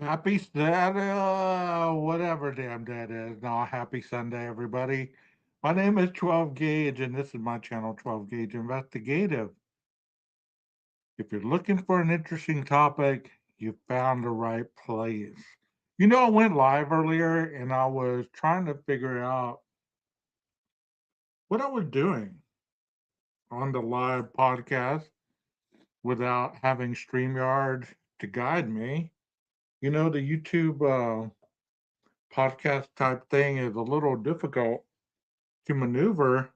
Happy Saturday, whatever damn that is. No, happy Sunday, everybody. My name is 12 Gauge, and this is my channel, 12 Gauge Investigative. If you're looking for an interesting topic, you found the right place. You know, I went live earlier, and I was trying to figure out what I was doing on the live podcast without having StreamYard to guide me. You know, the YouTube podcast type thing is a little difficult to maneuver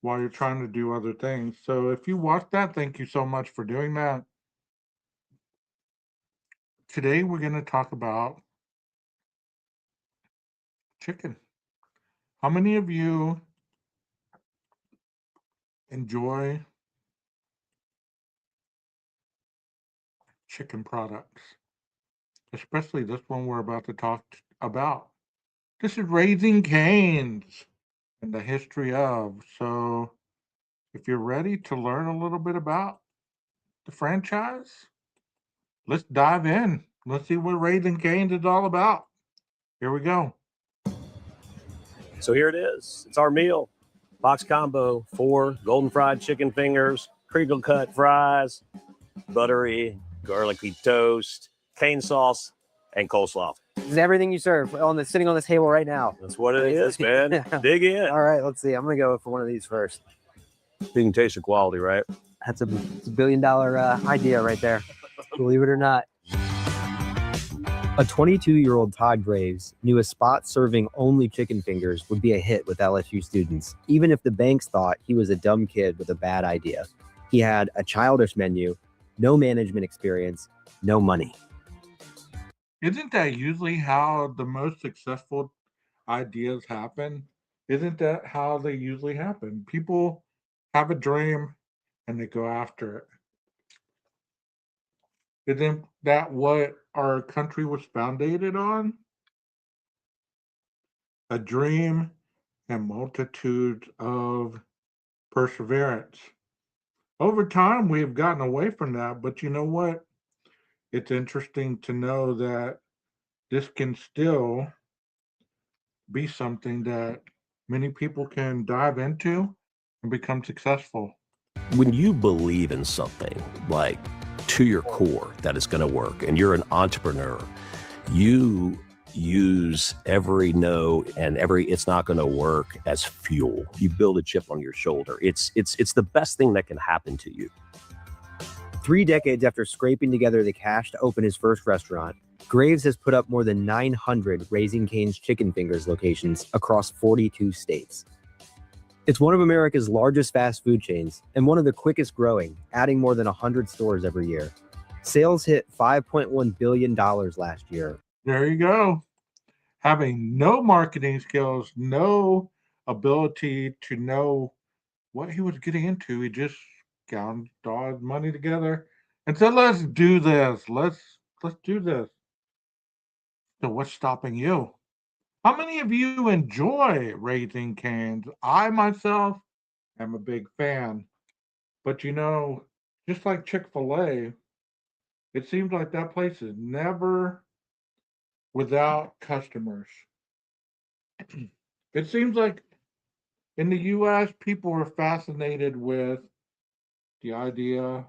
while you're trying to do other things. So if you watched that, thank you so much for doing that. Today we're going to talk about chicken. How many of you enjoy chicken products? Especially this one we're about to talk about. This is Raising Cane's and the history of. So if you're ready to learn a little bit about the franchise, let's dive in. Let's see what Raising Cane's is all about. Here we go. So here it is. It's our meal. Box combo, 4 golden fried chicken fingers, crinkle cut fries, buttery, garlicky toast, cane sauce, and coleslaw. This is everything you serve sitting on this table right now. That's what it is, man. Dig in. All right, let's see. I'm going to go for one of these first. You can taste the quality, right? That's a $1 billion idea right there. Believe it or not. A 22-year-old Todd Graves knew a spot serving only chicken fingers would be a hit with LSU students, even if the banks thought he was a dumb kid with a bad idea. He had a childish menu, no management experience, no money. Isn't that usually how the most successful ideas happen? Isn't that how they usually happen? People have a dream and they go after it. Isn't that what our country was founded on? A dream and multitudes of perseverance. Over time, we have gotten away from that, but you know what? It's interesting to know that this can still be something that many people can dive into and become successful. When you believe in something, like to your core, that it's going to work, and you're an entrepreneur, you use every no and every it's not going to work as fuel. You build a chip on your shoulder. It's the best thing that can happen to you. 3 decades after scraping together the cash to open his first restaurant, Graves has put up more than 900 Raising Cane's chicken fingers locations across 42 states. It's one of America's largest fast food chains and one of the quickest growing, adding more than 100 stores every year. Sales hit $5.1 billion last year. There you go. having no marketing skills, no ability to know what he was getting into. He just got all his money together and said, "Let's do this. Let's do this." So what's stopping you? How many of you enjoy Raising Cane's? I myself am a big fan. But just like Chick-fil-A, it seems like that place is never without customers. It seems like in the US, people are fascinated with the idea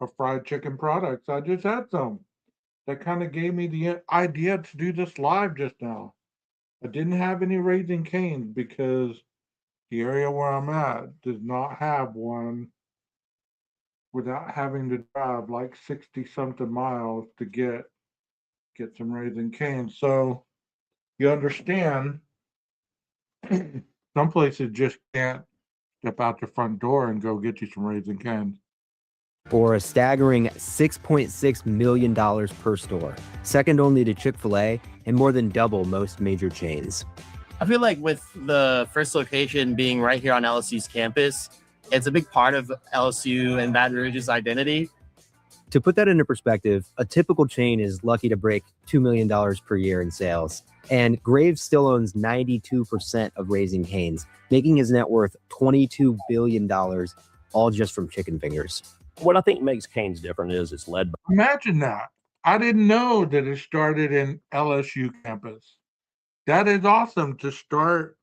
of fried chicken products. I just had some. That kind of gave me the idea to do this live just now. I didn't have any Raising Cane's because the area where I'm at does not have one without having to drive like 60 something miles to get some Raising Cane's. So you understand some places just can't step out the front door and go get you some Raising Cane's. or a staggering $6.6 million per store, second only to Chick-fil-A and more than double most major chains. I feel like with the first location being right here on LSU's campus, it's a big part of LSU and Baton Rouge's identity. To put that into perspective, a typical chain is lucky to break $2 million per year in sales. And Graves still owns 92% of Raising Cane's, making his net worth $22 billion, all just from chicken fingers. What I think makes Cane's different is it's led by Imagine that. I didn't know that it started in LSU campus. That is awesome to start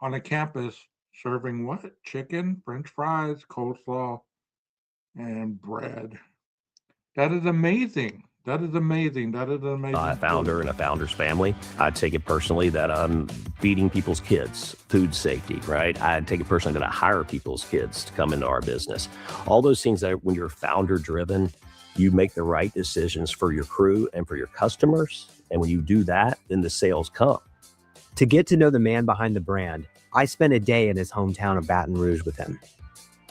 on a campus serving what? Chicken, French fries, coleslaw, and bread. That is amazing. That is amazing. That is an amazing. a founder and a founder's family. I take it personally that I'm feeding people's kids, food safety, right? I take it personally that I hire people's kids to come into our business. All those things that when you're founder driven, you make the right decisions for your crew and for your customers. And when you do that, then the sales come. To get to know the man behind the brand, I spent a day in his hometown of Baton Rouge with him.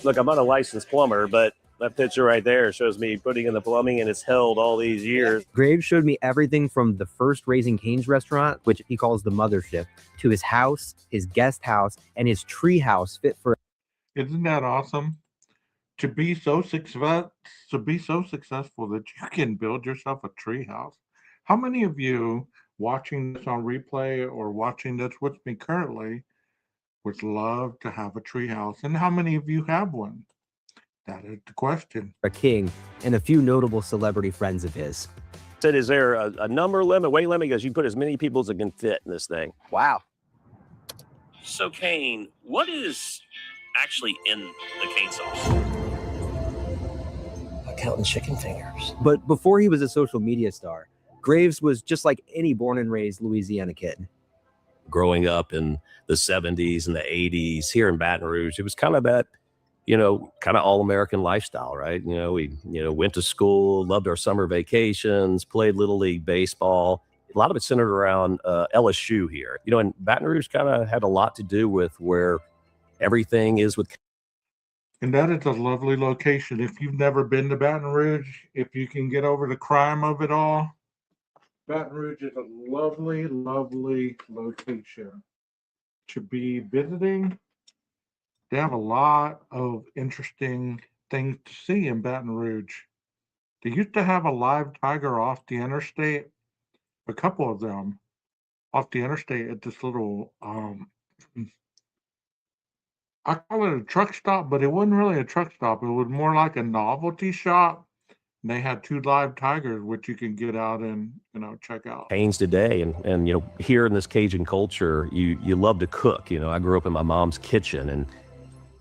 Look, I'm not a licensed plumber, but that picture right there shows me putting in the plumbing, and it's held all these years. Graves showed me everything from the first Raising Cane's restaurant, which he calls the mothership, to his house, his guest house, and his tree house fit for. Isn't that awesome? To be so successful that you can build yourself a tree house. How many of you watching this on replay or watching this with me currently would love to have a tree house? And how many of you have one? That is the question. A king and a few notable celebrity friends of his. I said, is there a number limit, weight limit? Because you put as many people as it can fit in this thing. Wow. So, Kane, what is actually in the cane sauce? I'm counting chicken fingers. But before he was a social media star, Graves was just like any born and raised Louisiana kid. Growing up in the 70s and the 80s here in Baton Rouge, it was kind of that, kind of all-American lifestyle, right? We, went to school, loved our summer vacations, played Little League baseball. A lot of it centered around LSU here. And Baton Rouge kind of had a lot to do with where everything is with. And that is a lovely location. If you've never been to Baton Rouge, if you can get over the crime of it all, Baton Rouge is a lovely, lovely location to be visiting. They have a lot of interesting things to see in Baton Rouge. They used to have a live tiger off the interstate, a couple of them off the interstate at this little, I call it a truck stop, but it wasn't really a truck stop. It was more like a novelty shop. And they had 2 live tigers, which you can get out and, check out. Cane's today. And here in this Cajun culture, you love to cook. I grew up in my mom's kitchen, and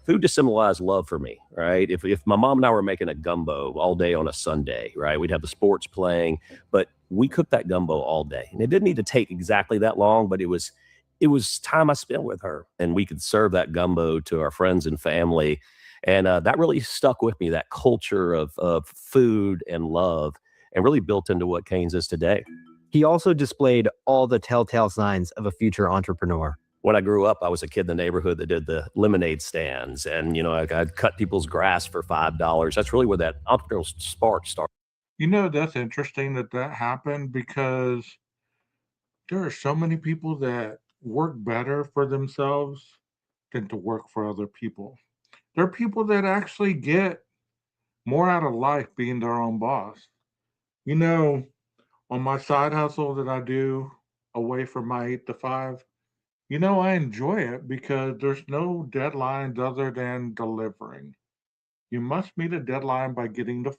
food just symbolized love for me, right? If my mom and I were making a gumbo all day on a Sunday, right, we'd have the sports playing, but we cooked that gumbo all day. And it didn't need to take exactly that long, but it was time I spent with her, and we could serve that gumbo to our friends and family. And that really stuck with me, that culture of food and love, and really built into what Cane's is today. He also displayed all the telltale signs of a future entrepreneur. When I grew up, I was a kid in the neighborhood that did the lemonade stands, and I'd cut people's grass for $5. That's really where that entrepreneurial spark started. That's interesting that happened, because there are so many people that work better for themselves than to work for other people. There are people that actually get more out of life being their own boss. You know, on my side hustle that I do away from my 8 to 5, I enjoy it because there's no deadlines other than delivering. You must meet a deadline by getting the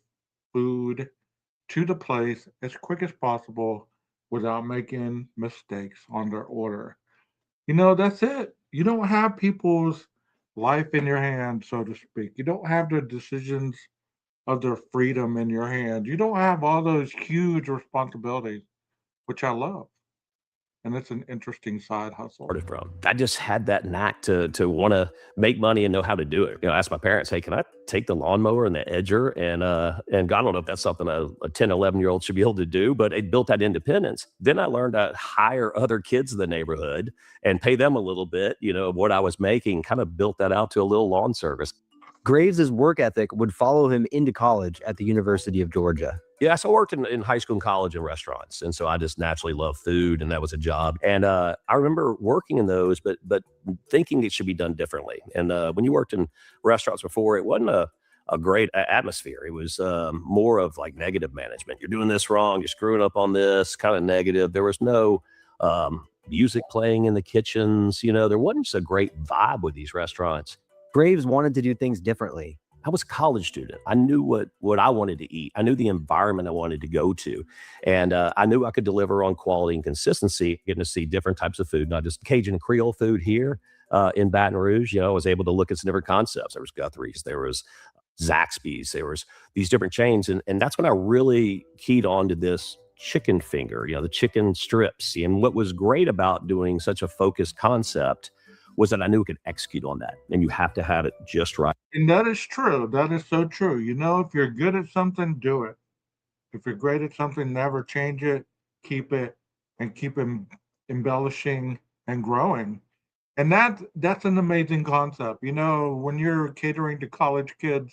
food to the place as quick as possible without making mistakes on their order. That's it. You don't have people's life in your hand, so to speak. You don't have the decisions of their freedom in your hand. You don't have all those huge responsibilities, which I love. And it's an interesting side hustle. Started from. I just had that knack to want to make money and know how to do it. I asked my parents, "Hey, can I take the lawnmower and the edger?" And I don't know if that's something a 10, 11-year-old should be able to do, but it built that independence. Then I learned to hire other kids in the neighborhood and pay them a little bit, of what I was making, kind of built that out to a little lawn service. Graves's work ethic would follow him into college at the University of Georgia. Yeah, so I worked in high school and college in restaurants, and so I just naturally love food, and that was a job. And I remember working in those, but thinking it should be done differently. And when you worked in restaurants before, it wasn't a great atmosphere. It was more of like negative management. You're doing this wrong. You're screwing up on this. Kind of negative. There was no music playing in the kitchens. There wasn't just a great vibe with these restaurants. Graves wanted to do things differently. I was a college student. I knew what I wanted to eat. I knew the environment I wanted to go to. And I knew I could deliver on quality and consistency, getting to see different types of food, not just Cajun and Creole food here in Baton Rouge. I was able to look at some different concepts. There was Guthrie's, there was Zaxby's, there was these different chains. And that's when I really keyed on to this chicken finger, the chicken strips. And what was great about doing such a focused concept was that I knew I could execute on that. And you have to have it just right. And that is true. That is so true. If you're good at something, do it. If you're great at something, never change it, keep it, and keep embellishing and growing. And that's an amazing concept. When you're catering to college kids,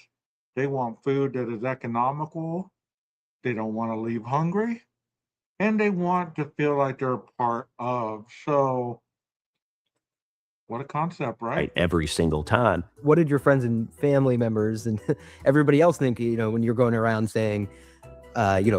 they want food that is economical. They don't want to leave hungry, and they want to feel like they're a part of. So what a concept, right? Every single time. What did your friends and family members and everybody else think, when you're going around saying,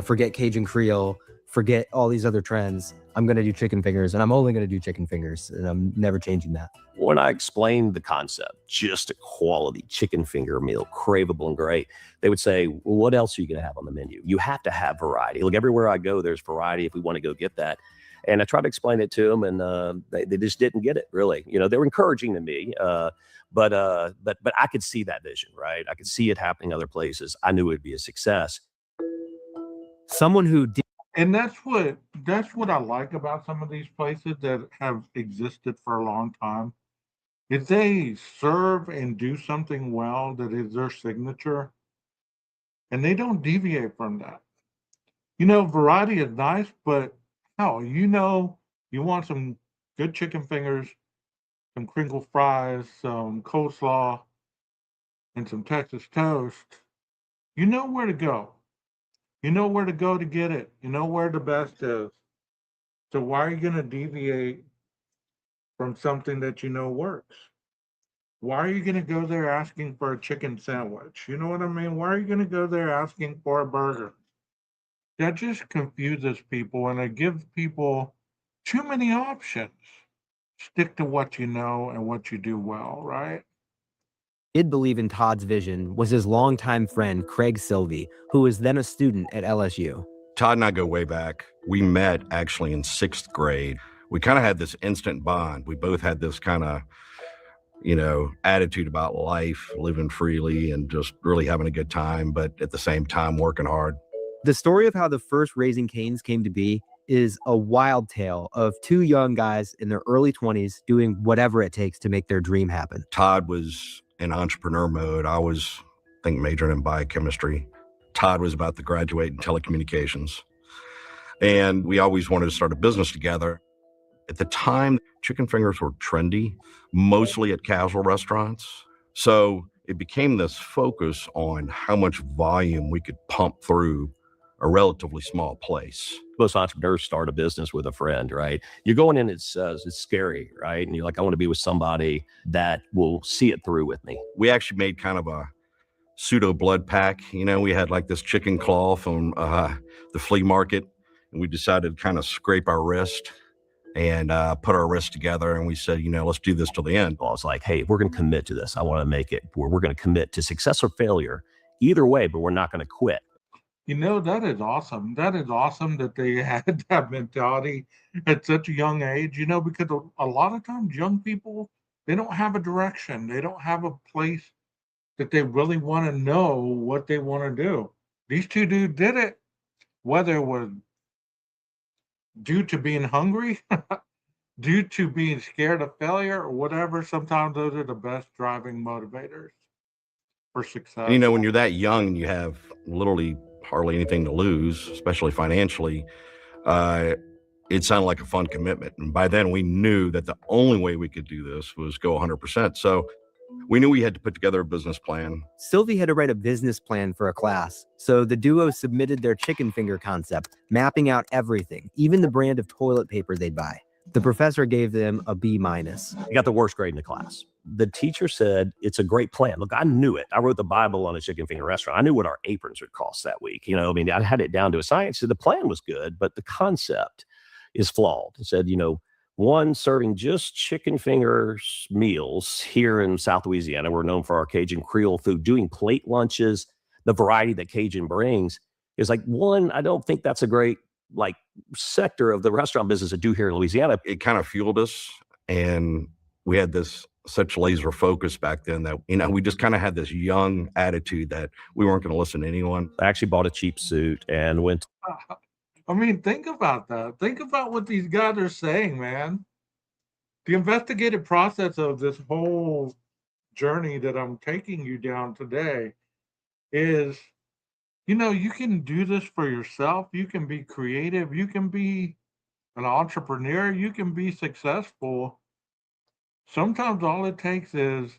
forget Cajun Creole, forget all these other trends. I'm going to do chicken fingers, and I'm only going to do chicken fingers, and I'm never changing that. When I explained the concept, just a quality chicken finger meal, craveable and great, they would say, well, what else are you going to have on the menu? You have to have variety. Look, everywhere I go, there's variety if we want to go get that. And I tried to explain it to them, and they just didn't get it, really. They were encouraging to me, but I could see that vision, right? I could see it happening other places. I knew it would be a success. Someone who did. And that's what I like about some of these places that have existed for a long time. If they serve and do something well that is their signature, and they don't deviate from that. Variety is nice, but hell, you want some good chicken fingers, some crinkle fries, some coleslaw, and some Texas toast. You know where to go. You know where to go to get it. You know where the best is. So why are you going to deviate from something that you know works? Why are you going to go there asking for a chicken sandwich? You know what I mean? Why are you going to go there asking for a burger? That just confuses people, and it gives people too many options. Stick to what you know and what you do well, right? Did believe in Todd's vision was his longtime friend, Craig Silvey, who was then a student at LSU. Todd and I go way back. We met actually in 6th grade. We kind of had this instant bond. We both had this kind of, attitude about life, living freely and just really having a good time, but at the same time, working hard. The story of how the first Raising Cane's came to be is a wild tale of two young guys in their early 20s doing whatever it takes to make their dream happen. Todd was in entrepreneur mode. I was, majoring in biochemistry. Todd was about to graduate in telecommunications. And we always wanted to start a business together. At the time, chicken fingers were trendy, mostly at casual restaurants. So it became this focus on how much volume we could pump through a relatively small place. Most entrepreneurs start a business with a friend, right? You're going in, it's scary, right? And you're like, I want to be with somebody that will see it through with me. We actually made kind of a pseudo blood pack. We had like this chicken claw from the flea market, and we decided to kind of scrape our wrist and put our wrists together, and we said, let's do this till the end. I was like, hey, we're going to commit to this. I want to make it where we're going to commit to success or failure either way, but we're not going to quit. That is awesome. That is awesome that they had that mentality at such a young age, because a lot of times young people, they don't have a direction. They don't have a place that they really want to know what they want to do. These two dudes did it, whether it was due to being hungry, due to being scared of failure, or whatever. Sometimes those are the best driving motivators for success. And, when you're that young and you have literally hardly anything to lose, especially financially, it sounded like a fun commitment. And by then we knew that the only way we could do this was go 100%. So we knew we had to put together a business plan. Sylvie had to write a business plan for a class. So the duo submitted their chicken finger concept, mapping out everything, even the brand of toilet paper they'd buy. The professor gave them a B-. I got the worst grade in the class. The teacher said, it's a great plan. Look, I knew it. I wrote the Bible on a chicken finger restaurant. I knew what our aprons would cost that week. I had it down to a science. So the plan was good, but the concept is flawed. It said, one, serving just chicken fingers meals here in South Louisiana. We're known for our Cajun Creole food, doing plate lunches, the variety that Cajun brings is like, one, I don't think that's a great sector of the restaurant business to do here in Louisiana. It kind of fueled us, and we had such laser focus back then that, we just kind of had this young attitude that we weren't going to listen to anyone. I actually bought a cheap suit and went. Think about that. Think about what these guys are saying, man. The investigative process of this whole journey that I'm taking you down today is, you can do this for yourself. You can be creative. You can be an entrepreneur. You can be successful. Sometimes all it takes is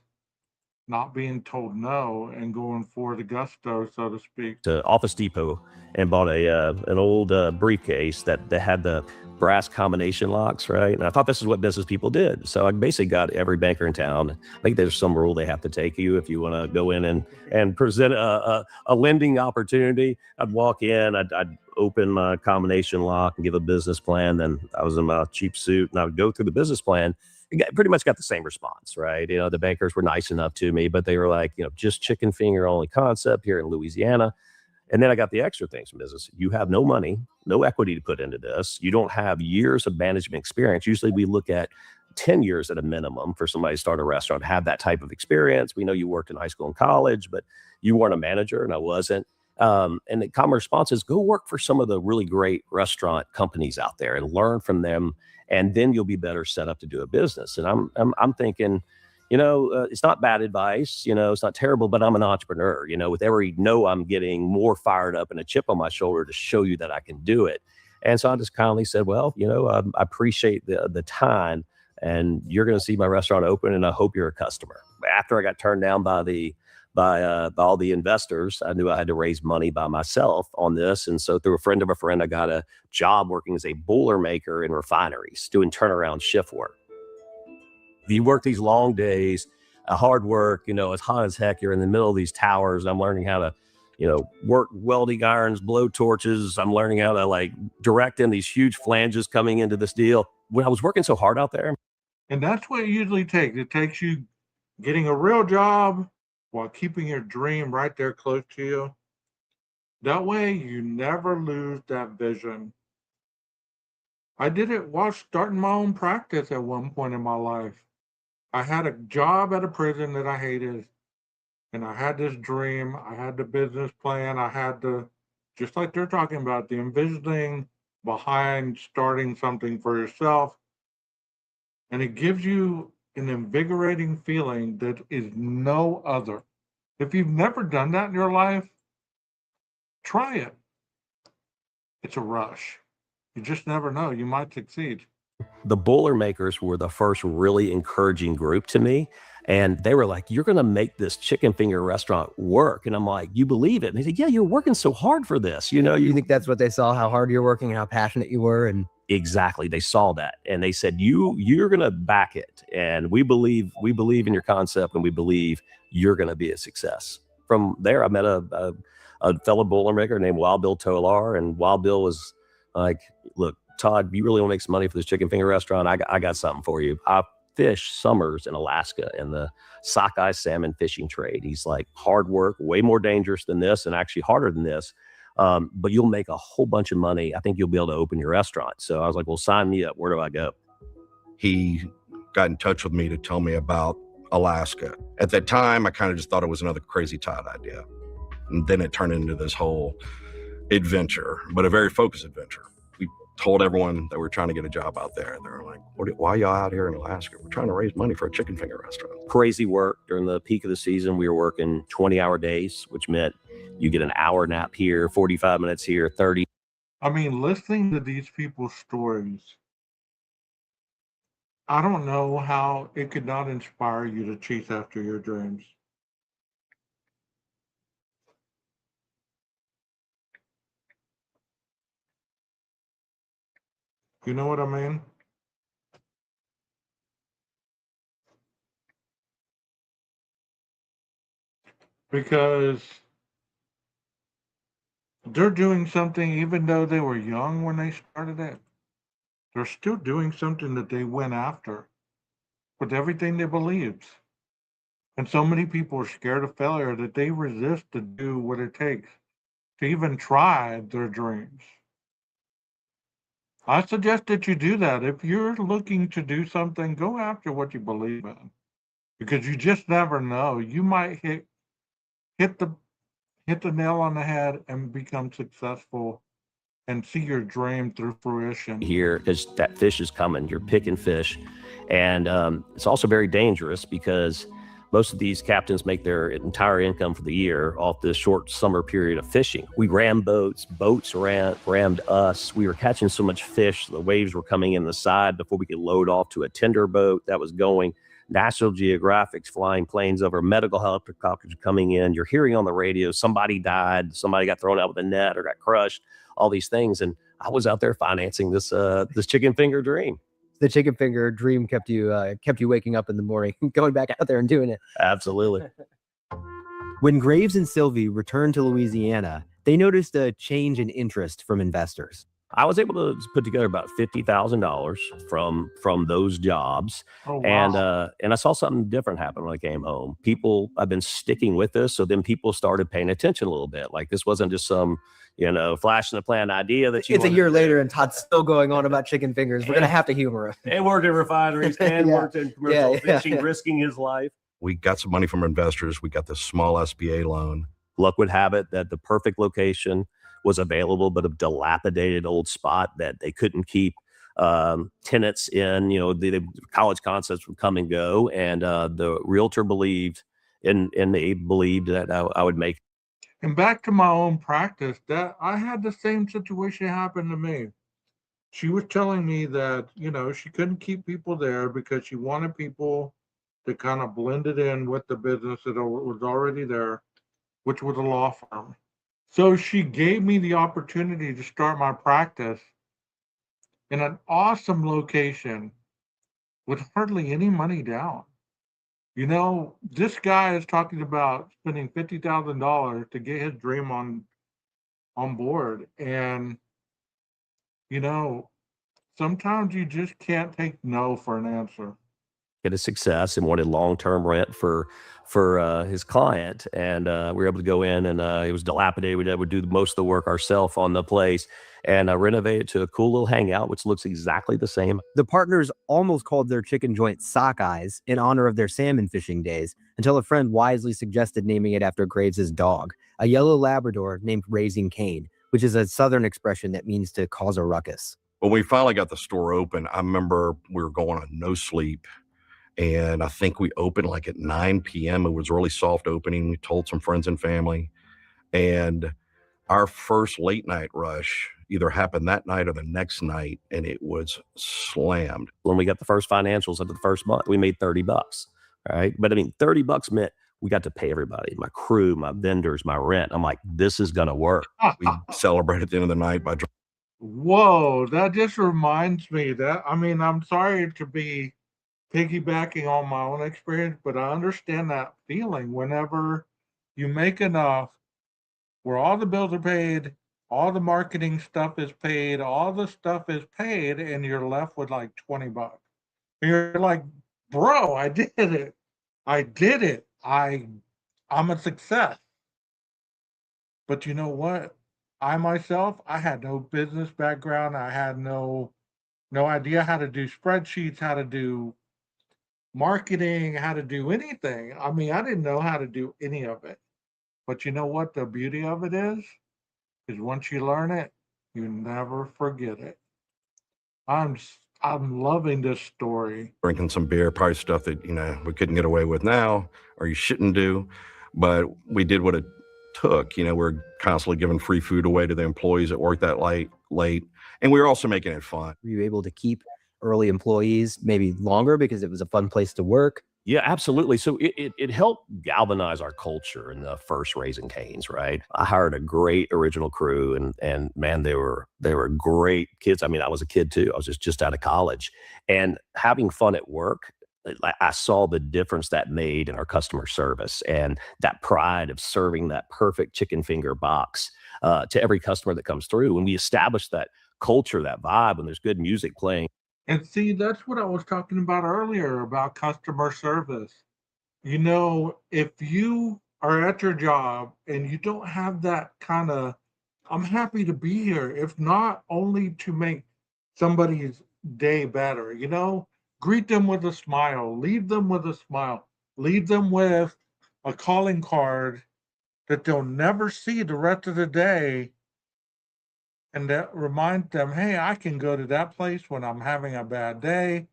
not being told no and going for the gusto, so to speak. To Office Depot and bought an old briefcase that had the brass combination locks, right? And I thought this is what business people did. So I basically got every banker in town. I think there's some rule they have to take you if you want to go in and present a lending opportunity. I'd walk in, I'd open my combination lock and give a business plan. Then I was in my cheap suit and I would go through the business plan. Pretty much got the same response, right? The bankers were nice enough to me, but they were like, just chicken finger only concept here in Louisiana. And then I got the extra things from business. You have no money, no equity to put into this. You don't have years of management experience. Usually we look at 10 years at a minimum for somebody to start a restaurant, have that type of experience. We know you worked in high school and college, but you weren't a manager and I wasn't. And the common response is go work for some of the really great restaurant companies out there and learn from them. And then you'll be better set up to do a business. And I'm thinking, it's not bad advice, it's not terrible, but I'm an entrepreneur, with every no, I'm getting more fired up and a chip on my shoulder to show you that I can do it. And so I just kindly said, well, I appreciate the time and you're going to see my restaurant open and I hope you're a customer. After I got turned down by all the investors, I knew I had to raise money by myself on this. And so through a friend of a friend, I got a job working as a boiler maker in refineries, doing turnaround shift work. You work these long days, hard work, it's hot as heck. You're in the middle of these towers. I'm learning how to, work welding irons, blow torches. I'm learning how to direct in these huge flanges coming into this deal. When I was working so hard out there. And that's what it usually takes. It takes you getting a real job while keeping your dream right there close to you. That way you never lose that vision. I did it while starting my own practice at one point in my life. I had a job at a prison that I hated, and I had this dream. I had the business plan. I had just like they're talking about, the envisioning behind starting something for yourself. And it gives you an invigorating feeling that is no other. If you've never done that in your life, try it. It's a rush. You just never know. You might succeed. The Boilermakers were the first really encouraging group to me. And they were like, "You're going to make this chicken finger restaurant work." And I'm like, "You believe it?" And they said, "Yeah, you're working so hard for this. You know, You think that's what they saw, how hard you're working and how passionate you were? And Exactly. They saw that and they said, you're going to back it. And we believe in your concept and we believe you're going to be a success." From there, I met a fellow Boilermaker named Wild Bill Tolar. And Wild Bill was like, "Look, Todd, you really want to make some money for this chicken finger restaurant? I got something for you. I fish summers in Alaska in the sockeye salmon fishing trade." He's like, "Hard work, way more dangerous than this and actually harder than this. But you'll make a whole bunch of money. I think you'll be able to open your restaurant." So I was like, "Well, sign me up. Where do I go?" He got in touch with me to tell me about Alaska. At that time, I kind of just thought it was another crazy Todd idea. And then it turned into this whole adventure, but a very focused adventure. We told everyone that we're trying to get a job out there. They were like, "Why are y'all out here in Alaska?" "We're trying to raise money for a chicken finger restaurant." Crazy work. During the peak of the season, we were working 20-hour days, which meant you get an hour nap here, 45 minutes here, 30. I mean, listening to these people's stories, I don't know how it could not inspire you to chase after your dreams. You know what I mean? Because they're doing something, even though they were young when they started it, they're still doing something that they went after with everything they believed. And so many people are scared of failure that they resist to do what it takes to even try their dreams. I suggest that you do that. If you're looking to do something, go after what you believe in, because you just never know. You might hit the hit the nail on the head and become successful and see your dream through fruition. Here, because that fish is coming. You're picking fish. And it's also very dangerous because most of these captains make their entire income for the year off this short summer period of fishing. We ran boats rammed us. We were catching so much fish, the waves were coming in the side before we could load off to a tender boat that was going. National Geographic's flying planes over, medical helicopters coming in. You're hearing on the radio, somebody died, somebody got thrown out with a net or got crushed, all these things. And I was out there financing this chicken finger dream. the chicken finger dream kept you waking up in the morning, going back out there and doing it. Absolutely. When Graves and Sylvie returned to Louisiana, they noticed a change in interest from investors. I was able to put together about $50,000 from those jobs. Oh, wow. And I saw something different happen when I came home. People, I've been sticking with this, so then people started paying attention a little bit. Like, this wasn't just some, flash in the pan idea that you. It's a year later and Todd's still going on about chicken fingers. We're gonna have to humor him. And worked in refineries and worked in commercial fishing, risking his life. We got some money from investors. We got this small SBA loan. Luck would have it that the perfect location was available, but a dilapidated old spot that they couldn't keep tenants in. The college concepts would come and go, and the realtor believed that I would make. And back to my own practice, that I had the same situation happen to me. She was telling me that, she couldn't keep people there because she wanted people to kind of blend it in with the business that was already there, which was a law firm. So she gave me the opportunity to start my practice in an awesome location with hardly any money down. This guy is talking about spending $50,000 to get his dream on board. And, sometimes you just can't take no for an answer. Get a success and wanted long-term rent for his client, and we were able to go in, and it was dilapidated. We would do most of the work ourselves on the place and renovate it to a cool little hangout, which looks exactly the same. The partners almost called their chicken joint Sockeyes in honor of their salmon fishing days, until a friend wisely suggested naming it after Graves' dog, a yellow Labrador named Raising Cane, which is a Southern expression that means to cause a ruckus. When we finally got the store open, I remember we were going on no sleep. And I think we opened like at 9 p.m. It was a really soft opening. We told some friends and family. And Our first late night rush either happened that night or the next night, and it was slammed. When we got the first financials of the first month, we made $30, right? But I mean, $30 meant we got to pay everybody, my crew, my vendors, my rent. I'm like, this is going to work. We celebrated at the end of the night by Whoa, that just reminds me that, I mean, I'm sorry to be piggybacking on my own experience, but I understand that feeling whenever you make enough where all the bills are paid, all the marketing stuff is paid, all the stuff is paid, and you're left with like $20. And you're like, bro, I did it. I did it. I'm a success. But you know what? I myself, I had no business background. I had no idea how to do spreadsheets, how to do marketing, how to do anything. I mean, I didn't know how to do any of it. But you know what the beauty of it is once you learn it, you never forget it. I'm loving this story. drinking some beer, probably stuff that, we couldn't get away with now or you shouldn't do. But we did what it took. We're constantly giving free food away to the employees that work that late. And we were also making it fun. Were you able to keep early employees maybe longer because it was a fun place to work? Yeah, absolutely. So it helped galvanize our culture in the first Raising Cane's, right? I hired a great original crew, and man, they were great kids. I mean, I was a kid too. I was just out of college, and having fun at work. I saw the difference that made in our customer service and that pride of serving that perfect chicken finger box to every customer that comes through. When we established that culture, that vibe, when there's good music playing. And see, that's what I was talking about earlier about customer service. If you are at your job and you don't have that kind of, I'm happy to be here, if not only to make somebody's day better, greet them with a smile, leave them with a smile, leave them with a calling card that they'll never see the rest of the day. And that reminds them, hey, I can go to that place when I'm having a bad day,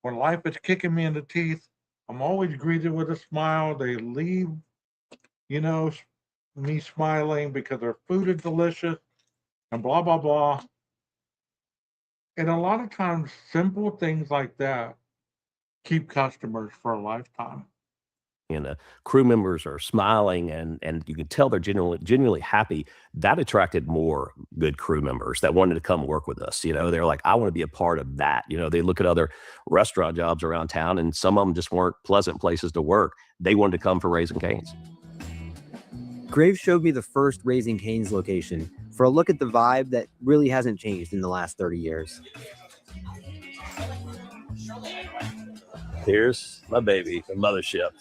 when life is kicking me in the teeth. I'm always greeted with a smile. They leave, you know, me smiling because their food is delicious and blah, blah, blah. And a lot of times, simple things like that keep customers for a lifetime. And the crew members are smiling, and you can tell they're genuinely happy. That attracted more good crew members that wanted to come work with us. They're like, I want to be a part of that. They look at other restaurant jobs around town, and some of them just weren't pleasant places to work. They wanted to come for Raising Cane's. Graves showed me the first Raising Cane's location for a look at the vibe that really hasn't changed in the last 30 years. Here's my baby, the mothership.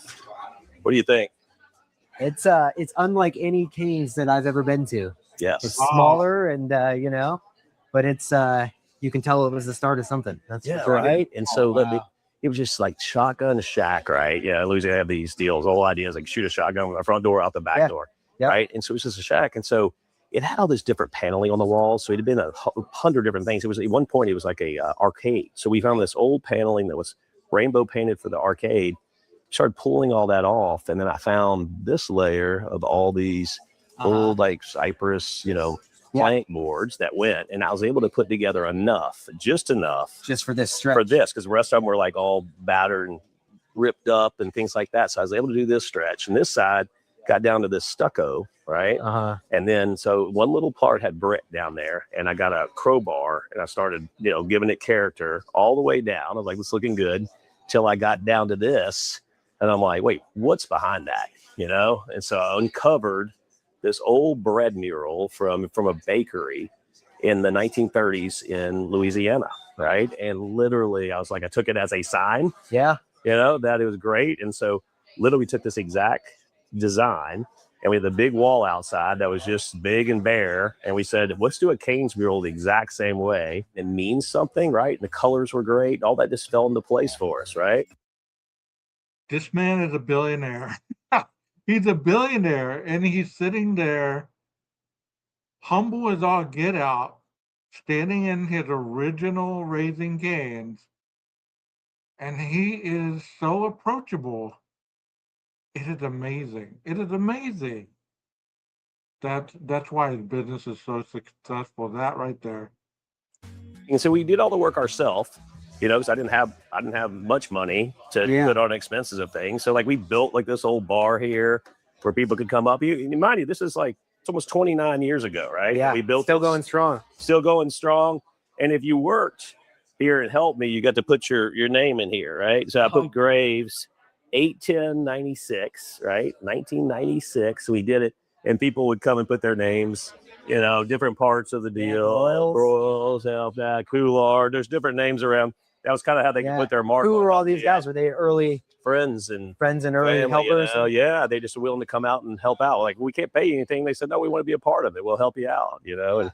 What do you think? It's unlike any Cane's that I've ever been to. Yes. It's smaller and but it's you can tell it was the start of something. That's right. And so it was just like shotgun shack, right? Yeah, Louisiana have these deals. The whole idea is like shoot a shotgun with the front door out the back door, right? And so it was just a shack, and so it had all this different paneling on the walls. So it had been 100 different things. It was at one point it was like a arcade. So we found this old paneling that was rainbow painted for the arcade. Started pulling all that off, and then I found this layer of all these old like cypress, plank boards that went, and I was able to put together just enough for this stretch. Because the rest of them were like all battered and ripped up and things like that. So I was able to do this stretch, and this side got down to this stucco, right? And then so one little part had brick down there, and I got a crowbar, and I started, giving it character all the way down. I was like, "It's looking good," till I got down to this. And I'm like, wait, what's behind that? And so I uncovered this old bread mural from a bakery in the 1930s in Louisiana, right? And literally, I was like, I took it as a sign, that it was great. And so literally took this exact design, and we had the big wall outside that was just big and bare. And we said, let's do a Cane's mural the exact same way. It means something, right? And the colors were great. All that just fell into place for us, right? This man is a billionaire. He's a billionaire, and he's sitting there, humble as all get out, standing in his original Raising Cane's, and he is so approachable. It is amazing. It is amazing. That's why his business is so successful. That right there. And so we did all the work ourselves, you know, because I didn't have much money to put on expenses of things. So like we built like this old bar here where people could come up. Mind you, this is like it's almost 29 years ago, right? Yeah, We built still this, going strong. still going strong. And if you worked here and helped me, you got to put your name in here, right? So I put Graves 8/10/96, right? 1996. We did it, and people would come and put their names, you know, different parts of the deal. Broyles, Elfback, Coulard. There's different names around. That was kind of how they could put their mark. Who on were it. all these guys? Were they early friends and early family, helpers? You know? Yeah, they just willing to come out and help out. Like, we can't pay you anything. They said, no, we want to be a part of it. We'll help you out, you know. And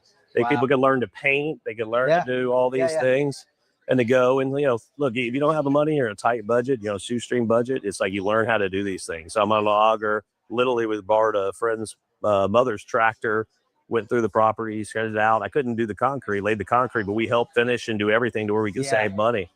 people can learn to paint. They can learn to do all these things. And to go and, you know, look, if you don't have the money or a tight budget, you know, shoestring budget, it's like you learn how to do these things. So I'm on an auger, literally with borrowed a friend's mother's tractor, went through the property, shredded it out. I couldn't do the concrete, laid the concrete, but we helped finish and do everything to where we could save money.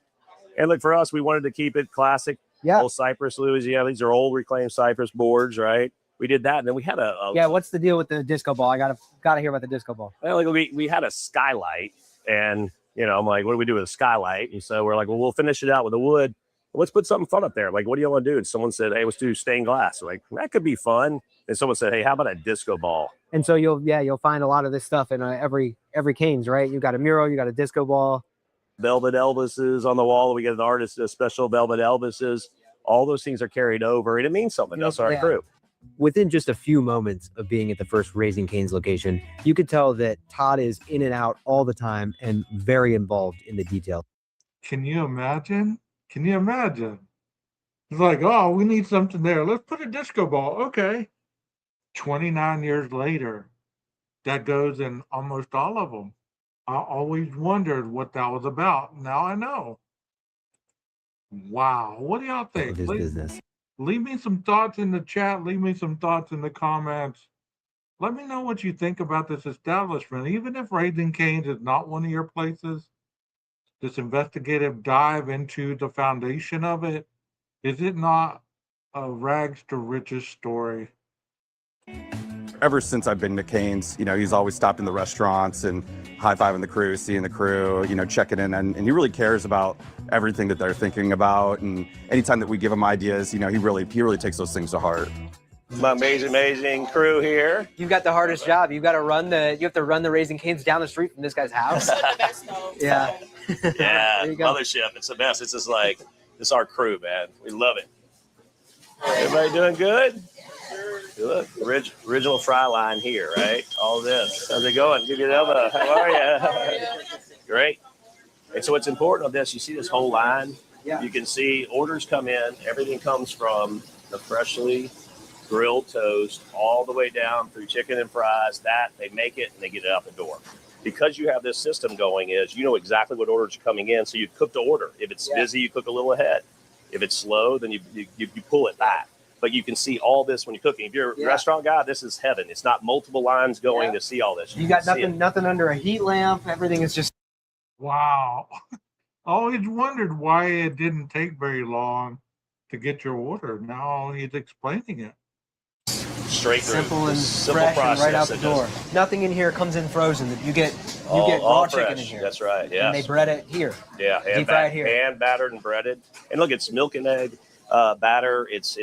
And look, for us, we wanted to keep it classic. Old Cypress, Louisiana. These are old reclaimed cypress boards, right? We did that, and then we had what's the deal with the disco ball? I gotta hear about the disco ball. Well, like we had a skylight, and you know, I'm like, what do we do with a skylight? And so we're like, well, we'll finish it out with the wood. Let's put something fun up there. Like, what do you want to do? And someone said, hey, let's do stained glass. We're like, that could be fun. And someone said, hey, how about a disco ball? And so you'll find a lot of this stuff in every Cane's, right? You got a mural, you got a disco ball. Velvet Elvises on the wall. We get an artist, a special Velvet Elvises. All those things are carried over, and it means something. That's our crew. Within just a few moments of being at the first Raising Cane's location, you could tell that Todd is in and out all the time and very involved in the detail. Can you imagine? Can you imagine? It's like, oh, we need something there. Let's put a disco ball. Okay. 29 years later, that goes in almost all of them. I always wondered what that was about. Now I know. Wow. What do y'all think? His business. Leave me some thoughts in the chat. Leave me some thoughts in the comments. Let me know what you think about this establishment. Even if Raising Cane's is not one of your places, this investigative dive into the foundation of it, is it not a rags to riches story? Ever since I've been to Cane's, you know, he's always stopped in the restaurants and high-fiving the crew, seeing the crew, you know, checking in, and he really cares about everything that they're thinking about. And anytime that we give him ideas, you know, he really takes those things to heart. My amazing crew here. You've got the hardest job. You have to run the Raising Cane's down the street from this guy's house. Yeah. Yeah, mothership. It's the best. It's just like, it's our crew, man. We love it. Everybody doing good? Look, original fry line here, right? All this. How's it going? Give you an elbow. How are you? Great. And so what's important on this, you see this whole line? Yeah. You can see orders come in. Everything comes from the freshly grilled toast all the way down through chicken and fries. That they make it and they get it out the door. Because you have this system going, is you know exactly what orders are coming in. So you cook the order. If it's busy, you cook a little ahead. If it's slow, then you pull it back. But you can see all this when you're cooking. If you're a restaurant guy, this is heaven. It's not multiple lines going to see all this. You got nothing under a heat lamp. Everything is just. Wow. I always wondered why it didn't take very long to get your order. Now he's explaining it. Straight through. Simple and simple fresh process and right out the door. Nothing in here comes in frozen. You get raw chicken in here. That's right. Yeah. And they bread it here. Yeah. Deep fried here. Hand battered and breaded. And look, it's milk and egg batter. It's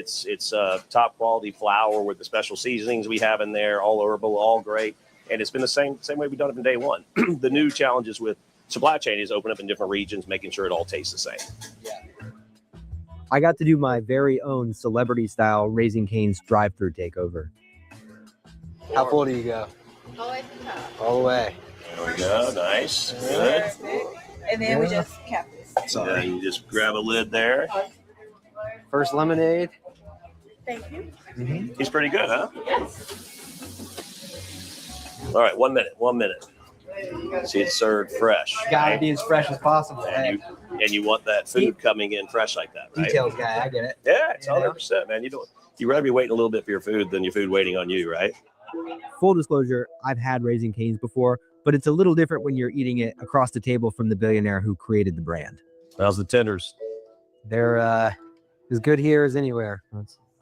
top quality flour with the special seasonings we have in there. All herbal, all great. And it's been the same way we've done it from day one. The new challenges with supply chain is open up in different regions, making sure it all tastes the same. Yeah. I got to do my very own celebrity style Raising Cane's drive-through takeover. How full do you go? All the way to the top. All the way. There we go. Nice. Good. And then we just cap this. So then you just grab a lid there. First lemonade. Thank you. Mm-hmm. He's pretty good, huh? Yes. All right, 1 minute. 1 minute. See, it's served fresh. Gotta be as fresh as possible. And you want that food coming in fresh like that, right? Details guy, I get it. Yeah, it's 100%, man. You rather be waiting a little bit for your food than your food waiting on you, right? Full disclosure, I've had Raising Cane's before, but it's a little different when you're eating it across the table from the billionaire who created the brand. How's the tenders? They're as good here as anywhere.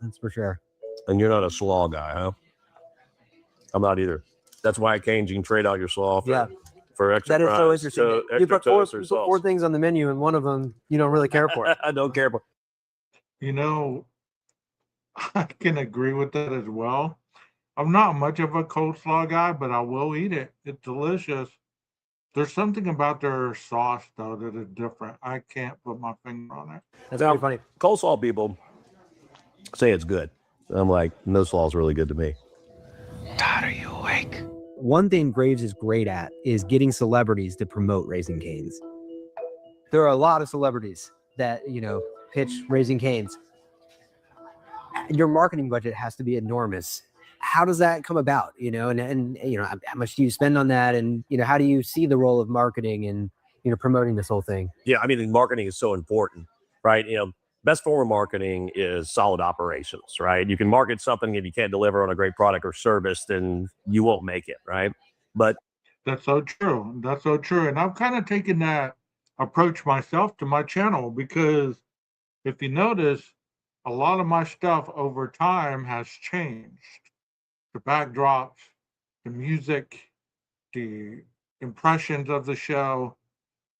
That's for sure. And you're not a slaw guy, huh? I'm not either. That's why at Cane's you can trade out your slaw for extra. That is so fries, interesting. so You put extra four, toast or you put four sauce. things on the menu, and one of them you don't really care for. I don't care for. You know, I can agree with that as well. I'm not much of a coleslaw guy, but I will eat it. It's delicious. There's something about their sauce though that is different. I can't put my finger on it. That's Now, pretty funny. Coleslaw people say it's good. I'm like, no slaw is really good to me. Todd, are you awake? One thing Graves is great at is getting celebrities to promote Raising Cane's. There are a lot of celebrities that, pitch Raising Cane's. Your marketing budget has to be enormous. How does that come about? And how much do you spend on that? And, how do you see the role of marketing and, promoting this whole thing? Yeah, I mean, marketing is so important, right? Best form of marketing is solid operations, right? You can market something if you can't deliver on a great product or service, then you won't make it, right? But that's so true. That's so true. And I've kind of taken that approach myself to my channel because if you notice, a lot of my stuff over time has changed. The backdrops, the music, the impressions of the show,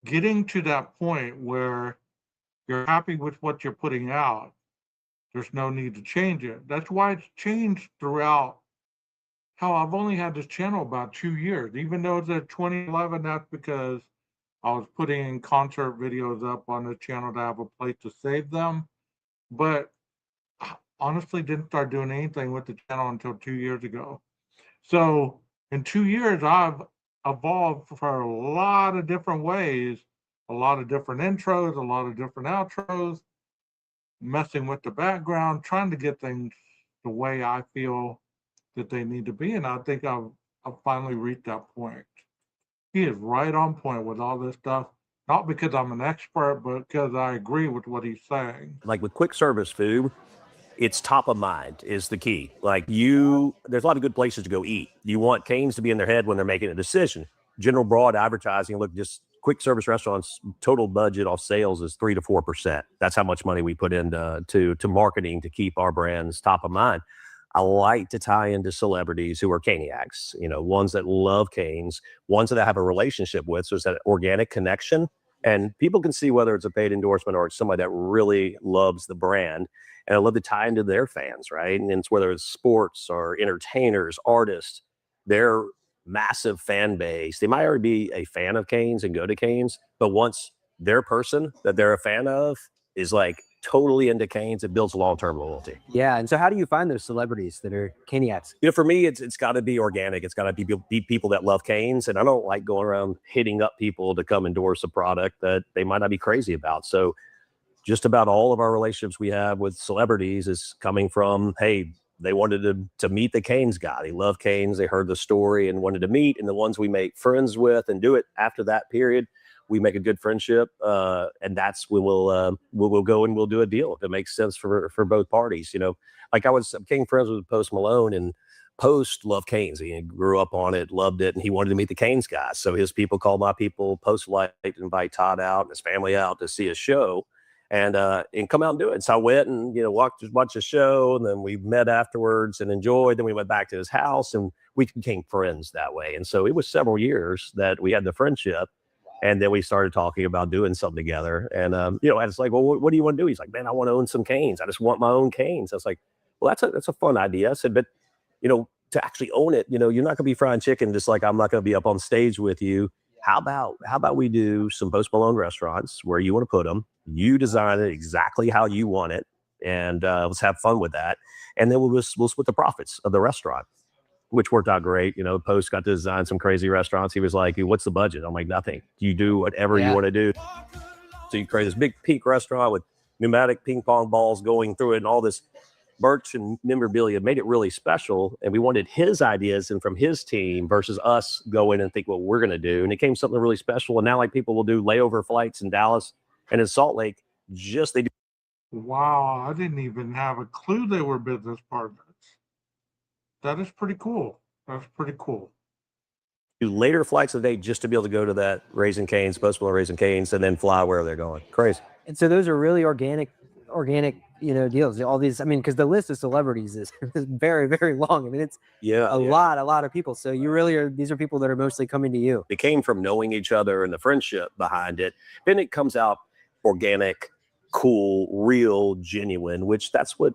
getting to that point where you're happy with what you're putting out, there's no need to change it. That's why it's changed throughout. Hell, I've only had this channel about 2 years. Even though it's at 2011, that's because I was putting in concert videos up on the channel to have a place to save them. But I honestly didn't start doing anything with the channel until 2 years ago. So in 2 years, I've evolved for a lot of different ways, a lot of different intros, a lot of different outros, messing with the background, trying to get things the way I feel that they need to be. And I think I've finally reached that point. He is right on point with all this stuff, not because I'm an expert, but because I agree with what he's saying. like with quick service food, it's top of mind is the key. Like there's a lot of good places to go eat. You want Cane's to be in their head when they're making a decision. General broad advertising, look, just quick service restaurants, total budget off sales is 3 to 4%. That's how much money we put into to marketing to keep our brands top of mind. I like to tie into celebrities who are Caniacs, ones that love Cane's, ones that I have a relationship with. So it's that organic connection. And people can see whether it's a paid endorsement or it's somebody that really loves the brand. And I love to tie into their fans, right? And it's whether it's sports or entertainers, artists, their massive fan base. They might already be a fan of Cane's and go to Cane's, but once their person that they're a fan of is like totally into Cane's, it builds long-term loyalty. Yeah. And so how do you find those celebrities that are Caniacs? For me, it's got to be organic. It's got to be people that love Cane's. And I don't like going around hitting up people to come endorse a product that they might not be crazy about. So just about all of our relationships we have with celebrities is coming from, hey, they wanted to meet the Cane's guy. They love Cane's. They heard the story and wanted to meet. And the ones we make friends with and do it after that period, we make a good friendship. And that's when we'll go and we'll do a deal if it makes sense for both parties. Like I became friends with Post Malone, and Post loved Cane's. He grew up on it, loved it, and he wanted to meet the Cane's guys. So his people called my people. Post like to invite Todd out and his family out to see a show. And come out and do it. So I went and watched the show, and then we met afterwards and enjoyed. Then we went back to his house, and we became friends that way. And so it was several years that we had the friendship, and then we started talking about doing something together. And I was like, well, what do you want to do? He's like, man, I want to own some Cane's. I just want my own Cane's. I was like, well, that's a fun idea. I said, but to actually own it, you're not going to be frying chicken. Just like I'm not going to be up on stage with you. How about we do some Post Malone restaurants where you want to put them? You design it exactly how you want it, and let's have fun with that. And then we'll split the profits of the restaurant, which worked out great. Post got to design some crazy restaurants. He was like, what's the budget? I'm like, nothing. You do whatever you want to do. So you create this big peak restaurant with pneumatic ping pong balls going through it and all this merch and memorabilia, made it really special. And we wanted his ideas and from his team versus us go in and think what we're going to do. And it came something really special. And now like people will do layover flights in Dallas and in Salt Lake. They do. Wow, I didn't even have a clue they were business partners. That is pretty cool. That's pretty cool. Do later flights a day just to be able to go to that Raising Cane's, Post Malone Raising Cane's, and then fly where they're going. Crazy. And so those are really organic deals, all these. I mean, because the list of celebrities is very, very long. I mean, it's Yeah, a lot of people. So you really are. These are people that are mostly coming to you. It came from knowing each other and the friendship behind it. Then it comes out organic, cool, real, genuine, which that's what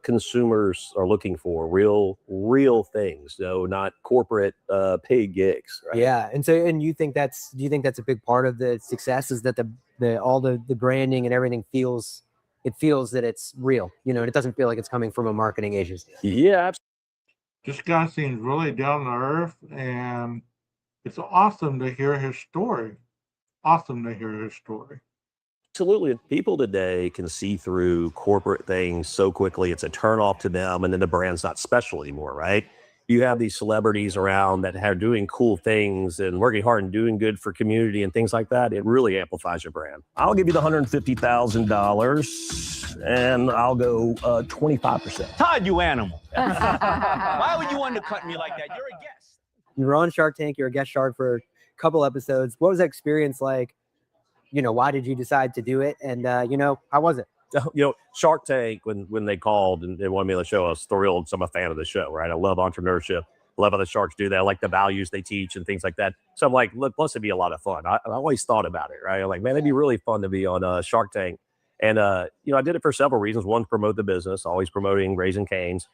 consumers are looking for. Real things. No, not corporate paid gigs. Right? Yeah, and so do you think that's a big part of the success is that the branding and everything feels that it's real, and it doesn't feel like it's coming from a marketing agency. Yeah, This guy seems really down to earth, and it's awesome to hear his story. Awesome to hear his story. absolutely. People today can see through corporate things so quickly. It's a turnoff to them, and then the brand's not special anymore, right? You have these celebrities around that are doing cool things and working hard and doing good for community and things like that. It really amplifies your brand. I'll give you the $150,000 and I'll go 25%. Todd, you animal. Why would you undercut me like that? You're a guest. You were on Shark Tank. You're a guest shark for a couple episodes. What was that experience like? Why did you decide to do it? And how was it? Shark Tank, when they called and they wanted me on the show, I was thrilled. So I'm a fan of the show, right? I love entrepreneurship. I love how the sharks do that. I like the values they teach and things like that. So I'm like, look, plus it'd be a lot of fun. I always thought about it, right? I'm like, man, it'd be really fun to be on Shark Tank. And, I did it for several reasons. One, promote the business, always promoting Raising Cane's.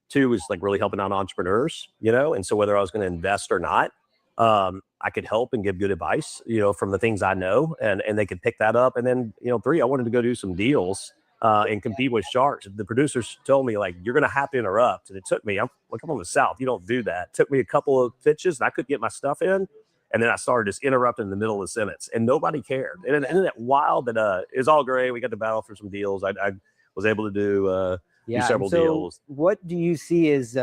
Two is like really helping out entrepreneurs, and so whether I was going to invest or not, I could help and give good advice, from the things I know, and they could pick that up. And then, three, I wanted to go do some deals and compete with sharks. The producers told me, like, you're going to have to interrupt. And it took me, I'm from the South. You don't do that. It took me a couple of pitches and I couldn't get my stuff in. And then I started just interrupting in the middle of the sentence and nobody cared. And isn't that wild that it was all great. We got to battle for some deals. I was able to do several deals. What do you see as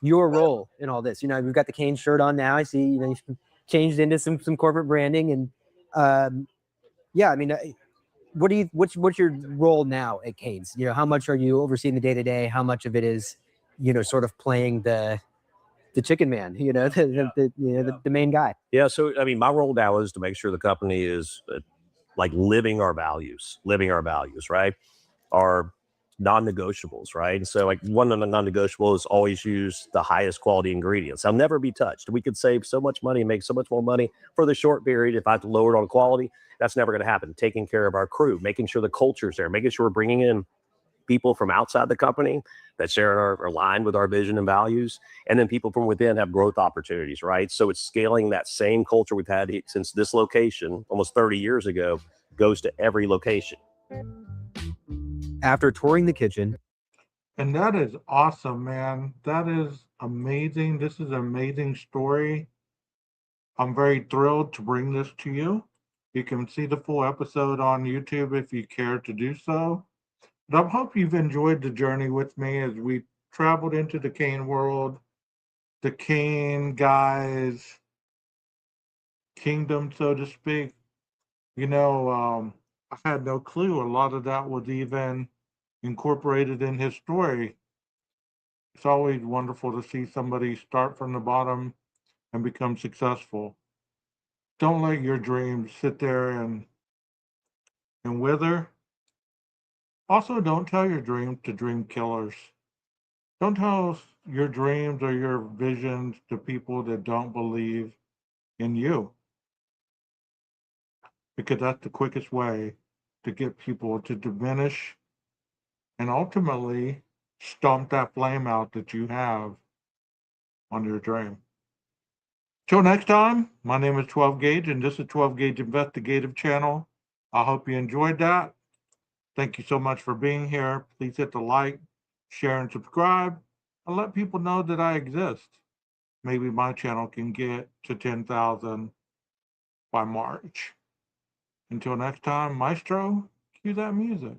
your role in all this? We've got the Cane shirt on now. I see, you've changed into some corporate branding, and what's your role now at Cane's? How much are you overseeing the day to day? How much of it is, sort of playing the chicken man, the main guy? Yeah. So, I mean, my role now is to make sure the company is like living our values, right? Our non-negotiables, right? And so like one of the non-negotiables is always use the highest quality ingredients. I'll never be touched. We could save so much money, make so much more money for the short period. If I have to lower it on quality, that's never going to happen. Taking care of our crew, making sure the culture's there, making sure we're bringing in people from outside the company that share are aligned with our vision and values, and then people from within have growth opportunities, right? So it's scaling that same culture we've had since this location almost 30 years ago goes to every location. After touring the kitchen. And that is awesome, man. That is amazing. This is an amazing story. I'm very thrilled to bring this to you. You can see the full episode on YouTube if you care to do so. But I hope you've enjoyed the journey with me as we traveled into the cane world, the cane guys' kingdom, so to speak. I had no clue. A lot of that was even incorporated in his story. It's always wonderful to see somebody start from the bottom and become successful. Don't let your dreams sit there and wither. Also, don't tell your dreams to dream killers. Don't tell your dreams or your visions to people that don't believe in you, because that's the quickest way to get people to diminish and ultimately stomp that flame out that you have on your dream. Till next time, my name is 12 Gauge, and this is 12 Gauge Investigative Channel. I hope you enjoyed that. Thank you so much for being here. Please hit the like, share, and subscribe, and let people know that I exist. Maybe my channel can get to 10,000 by March. Until next time, Maestro, cue that music.